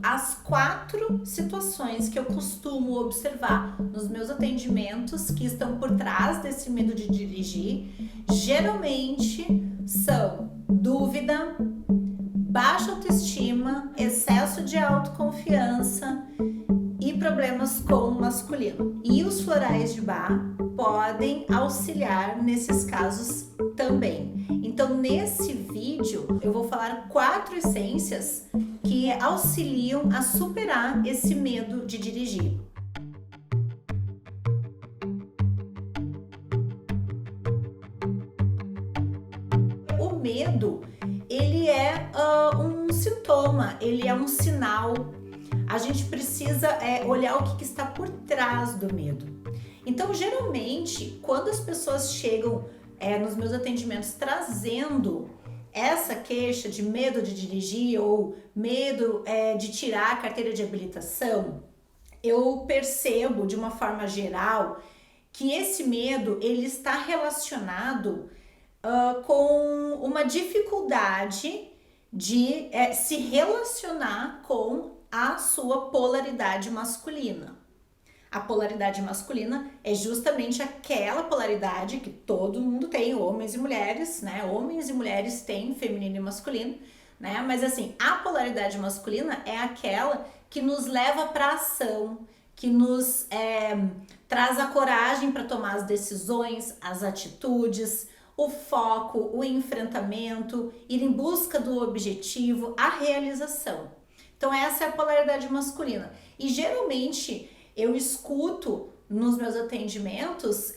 as 4 situações que eu costumo observar nos meus atendimentos que estão por trás desse medo de dirigir. Geralmente são dúvida, baixa autoestima, excesso de autoconfiança e problemas com o masculino. E os florais de Bach podem auxiliar nesses casos também. Então, nesse vídeo, eu vou falar 4 essências que auxiliam a superar esse medo de dirigir. O medo, ele é um sintoma, ele é um sinal. A gente precisa olhar o que está por trás do medo. Então, geralmente, quando as pessoas chegam nos meus atendimentos trazendo essa queixa de medo de dirigir ou medo de tirar a carteira de habilitação, eu percebo de uma forma geral que esse medo ele está relacionado com uma dificuldade de se relacionar com a sua polaridade masculina. A polaridade masculina é justamente aquela polaridade que todo mundo tem, homens e mulheres, né? Homens e mulheres têm feminino e masculino, né? Mas assim, a polaridade masculina é aquela que nos leva para ação, que nos traz a coragem para tomar as decisões, as atitudes, o foco, o enfrentamento, ir em busca do objetivo, a realização. Então essa é a polaridade masculina. E geralmente eu escuto nos meus atendimentos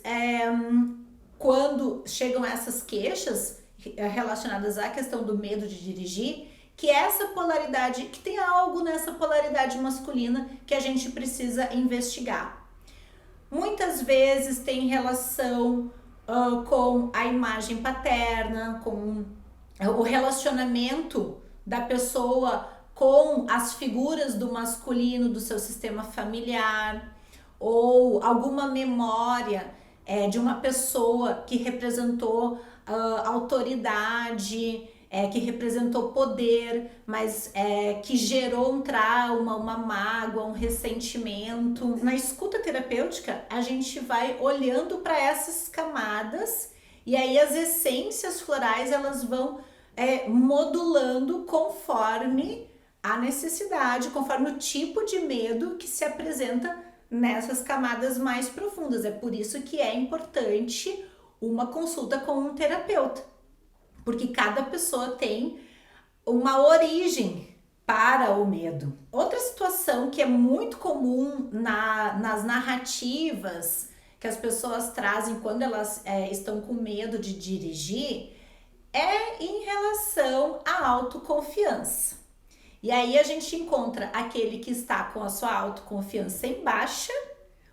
quando chegam essas queixas relacionadas à questão do medo de dirigir, que essa polaridade, que tem algo nessa polaridade masculina que a gente precisa investigar. Muitas vezes tem relação com a imagem paterna, com o relacionamento da pessoa com as figuras do masculino do seu sistema familiar, ou alguma memória de uma pessoa que representou autoridade, que representou poder, mas que gerou um trauma, uma mágoa, um ressentimento. Na escuta terapêutica, a gente vai olhando para essas camadas e aí as essências florais elas vão modulando conforme a necessidade, conforme o tipo de medo que se apresenta nessas camadas mais profundas. É por isso que é importante uma consulta com um terapeuta, porque cada pessoa tem uma origem para o medo. Outra situação que é muito comum nas narrativas que as pessoas trazem quando elas estão com medo de dirigir é em relação à autoconfiança. E aí a gente encontra aquele que está com a sua autoconfiança em baixa,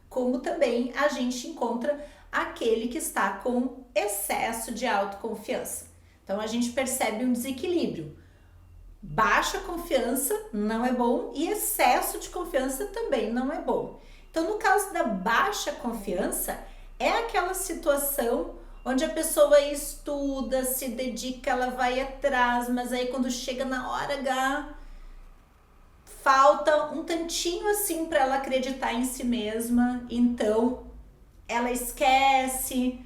como também a gente encontra aquele que está com excesso de autoconfiança. Então a gente percebe um desequilíbrio. Baixa confiança não é bom e excesso de confiança também não é bom. Então no caso da baixa confiança, é aquela situação onde a pessoa estuda, se dedica, ela vai atrás, mas aí quando chega na hora H, falta um tantinho assim para ela acreditar em si mesma, então ela esquece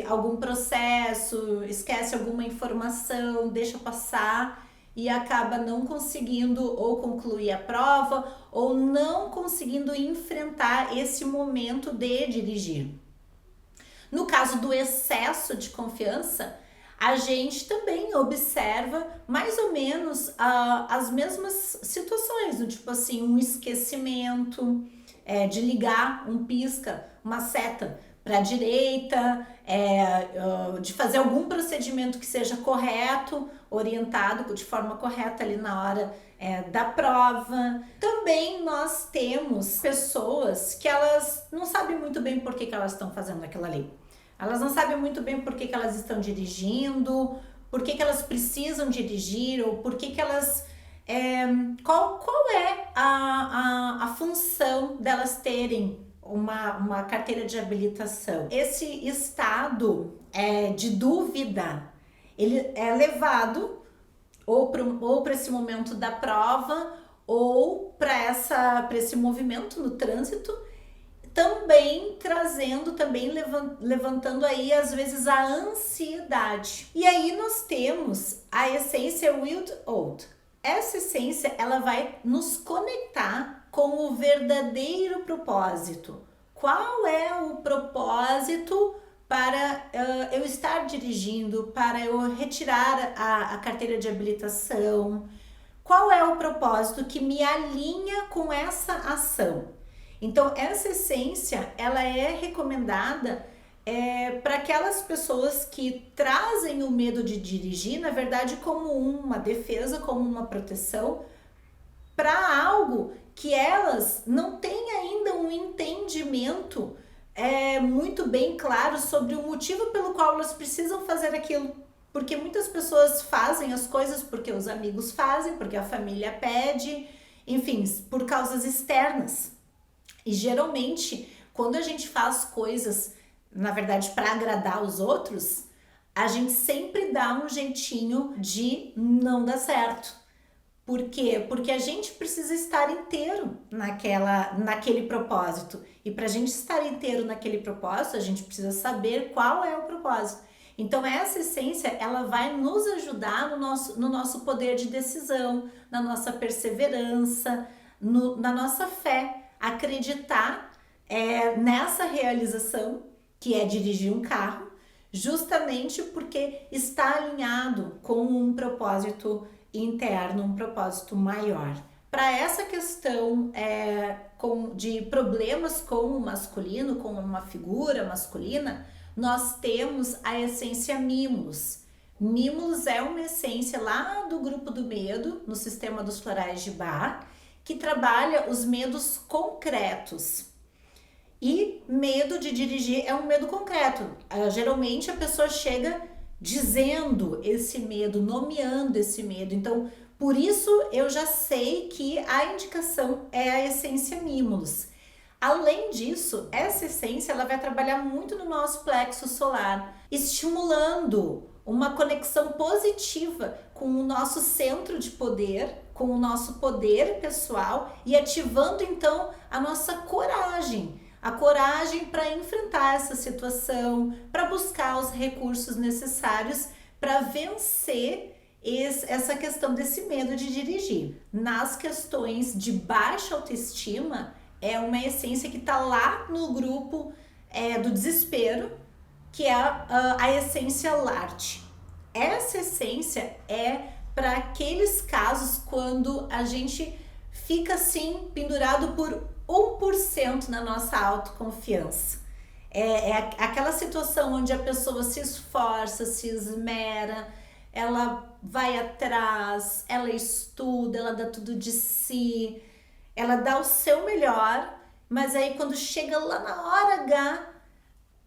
algum processo, esquece alguma informação, deixa passar e acaba não conseguindo ou concluir a prova ou não conseguindo enfrentar esse momento de dirigir. No caso do excesso de confiança, a gente também observa mais ou menos as mesmas situações, do tipo assim, um esquecimento de ligar um pisca, uma seta para a direita, de fazer algum procedimento que seja correto, orientado de forma correta ali na hora da prova. Também nós temos pessoas que elas não sabem muito bem por que elas estão fazendo aquilo ali. Elas não sabem muito bem por que elas estão dirigindo, por que elas precisam dirigir, ou por que elas... qual é a função delas terem uma carteira de habilitação? Esse estado de dúvida, ele é levado ou para esse momento da prova, ou para esse movimento no trânsito, também trazendo, também levantando aí às vezes a ansiedade. E aí nós temos a essência Wild Oat. Essa essência, ela vai nos conectar com o verdadeiro propósito. Qual é o propósito para eu estar dirigindo, para eu retirar a carteira de habilitação? Qual é o propósito que me alinha com essa ação? Então, essa essência, ela é recomendada para aquelas pessoas que trazem o medo de dirigir, na verdade, como uma defesa, como uma proteção, para algo que elas não têm ainda um entendimento muito bem claro sobre o motivo pelo qual elas precisam fazer aquilo. Porque muitas pessoas fazem as coisas porque os amigos fazem, porque a família pede, enfim, por causas externas. E geralmente, quando a gente faz coisas, na verdade, para agradar os outros, a gente sempre dá um jeitinho de não dar certo. Por quê? Porque a gente precisa estar inteiro naquele propósito. E para a gente estar inteiro naquele propósito, a gente precisa saber qual é o propósito. Então essa essência, ela vai nos ajudar no nosso poder de decisão, na nossa perseverança, na nossa fé. Acreditar nessa realização, que é dirigir um carro, justamente porque está alinhado com um propósito interno, um propósito maior. Para essa questão de problemas com o masculino, com uma figura masculina, nós temos a essência Mimulus. Mimulus é uma essência lá do grupo do medo, no sistema dos florais de Bach, que trabalha os medos concretos. E medo de dirigir é um medo concreto. Geralmente a pessoa chega dizendo esse medo, nomeando esse medo. Então, por isso eu já sei que a indicação é a essência Mimulus. Além disso, essa essência ela vai trabalhar muito no nosso plexo solar, estimulando uma conexão positiva com o nosso centro de poder, com o nosso poder pessoal e ativando então a nossa coragem. A coragem para enfrentar essa situação, para buscar os recursos necessários para vencer essa questão desse medo de dirigir. Nas questões de baixa autoestima, é uma essência que está lá no grupo do desespero, que é a essência Larte. Essa essência é para aqueles casos quando a gente fica assim pendurado por 1% na nossa autoconfiança. É aquela situação onde a pessoa se esforça, se esmera, ela vai atrás, ela estuda, ela dá tudo de si, ela dá o seu melhor, mas aí quando chega lá na hora H,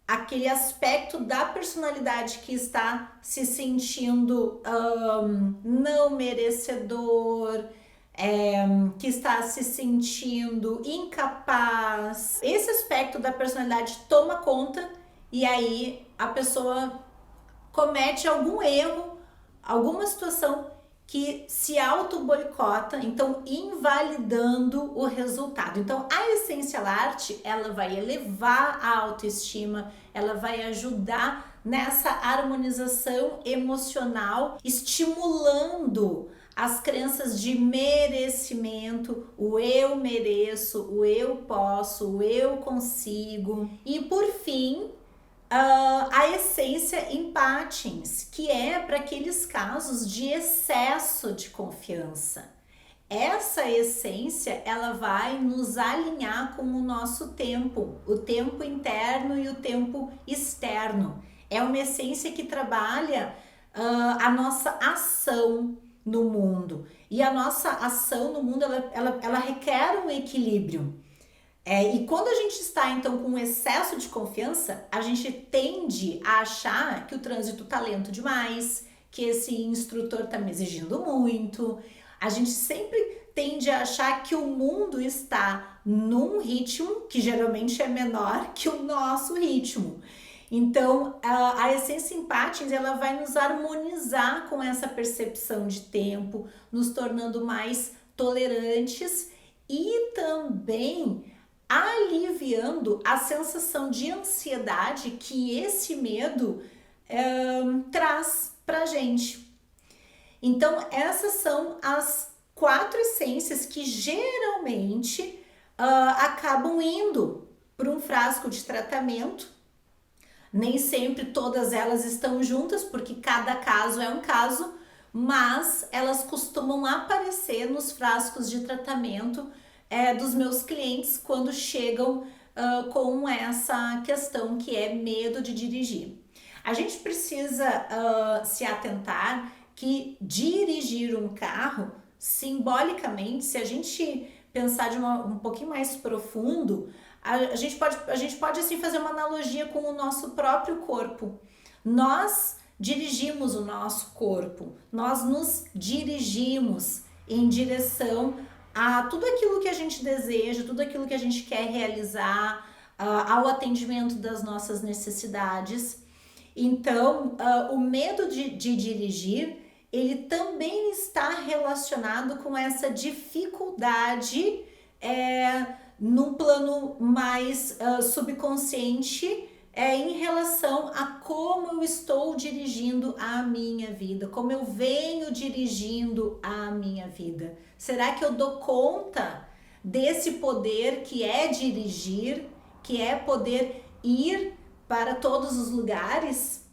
aquele aspecto da personalidade que está se sentindo não merecedor, que está se sentindo incapaz, esse aspecto da personalidade toma conta e aí a pessoa comete algum erro, alguma situação que se auto-boicota, então invalidando o resultado. Então a essência Larte, ela vai elevar a autoestima, ela vai ajudar nessa harmonização emocional, estimulando as crenças de merecimento, o eu mereço, o eu posso, o eu consigo. E por fim, a essência Empatins, que é para aqueles casos de excesso de confiança. Essa essência, ela vai nos alinhar com o nosso tempo, o tempo interno e o tempo externo. É uma essência que trabalha a nossa ação no mundo. E a nossa ação no mundo, ela requer um equilíbrio. E quando a gente está, então, com excesso de confiança, a gente tende a achar que o trânsito está lento demais, que esse instrutor está me exigindo muito. A gente sempre tende a achar que o mundo está num ritmo que geralmente é menor que o nosso ritmo. Então, a essência empática, ela vai nos harmonizar com essa percepção de tempo, nos tornando mais tolerantes e também aliviando a sensação de ansiedade que esse medo traz pra gente. Então, essas são as 4 essências que geralmente acabam indo para um frasco de tratamento. Nem sempre todas elas estão juntas, porque cada caso é um caso, mas elas costumam aparecer nos frascos de tratamento dos meus clientes quando chegam com essa questão que é medo de dirigir. A gente precisa se atentar que dirigir um carro, simbolicamente, se a gente pensar de um pouquinho mais profundo, a gente pode assim fazer uma analogia com o nosso próprio corpo. Nós dirigimos o nosso corpo, nós nos dirigimos em direção a tudo aquilo que a gente deseja, tudo aquilo que a gente quer realizar, ao atendimento das nossas necessidades. Então, o medo de dirigir, ele também está relacionado com essa dificuldade num plano mais subconsciente em relação a como eu estou dirigindo a minha vida, como eu venho dirigindo a minha vida. Será que eu dou conta desse poder que é dirigir, que é poder ir para todos os lugares?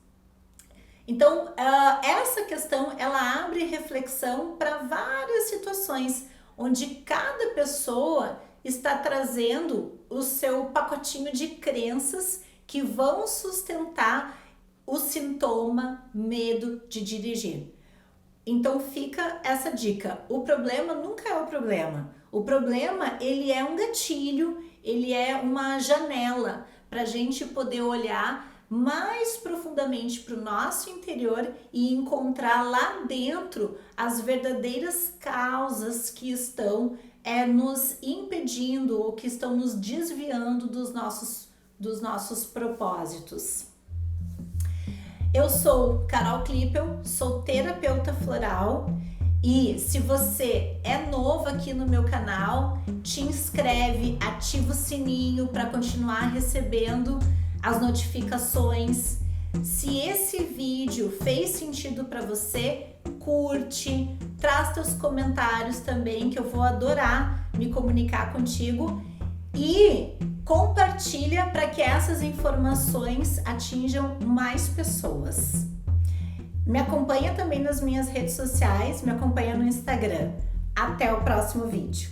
Então, essa questão, ela abre reflexão para várias situações, onde cada pessoa está trazendo o seu pacotinho de crenças que vão sustentar o sintoma medo de dirigir. Então fica essa dica, o problema nunca é o problema. O problema, ele é um gatilho, ele é uma janela para a gente poder olhar mais profundamente para o nosso interior e encontrar lá dentro as verdadeiras causas que estão nos impedindo ou que estão nos desviando dos nossos propósitos. Eu sou Carol Klippel, sou terapeuta floral e se você é novo aqui no meu canal, te inscreve, ativa o sininho para continuar recebendo as notificações. Se esse vídeo fez sentido para você, curte, traz teus comentários também, que eu vou adorar me comunicar contigo, e compartilha para que essas informações atinjam mais pessoas. Me acompanha também nas minhas redes sociais, me acompanha no Instagram. Até o próximo vídeo.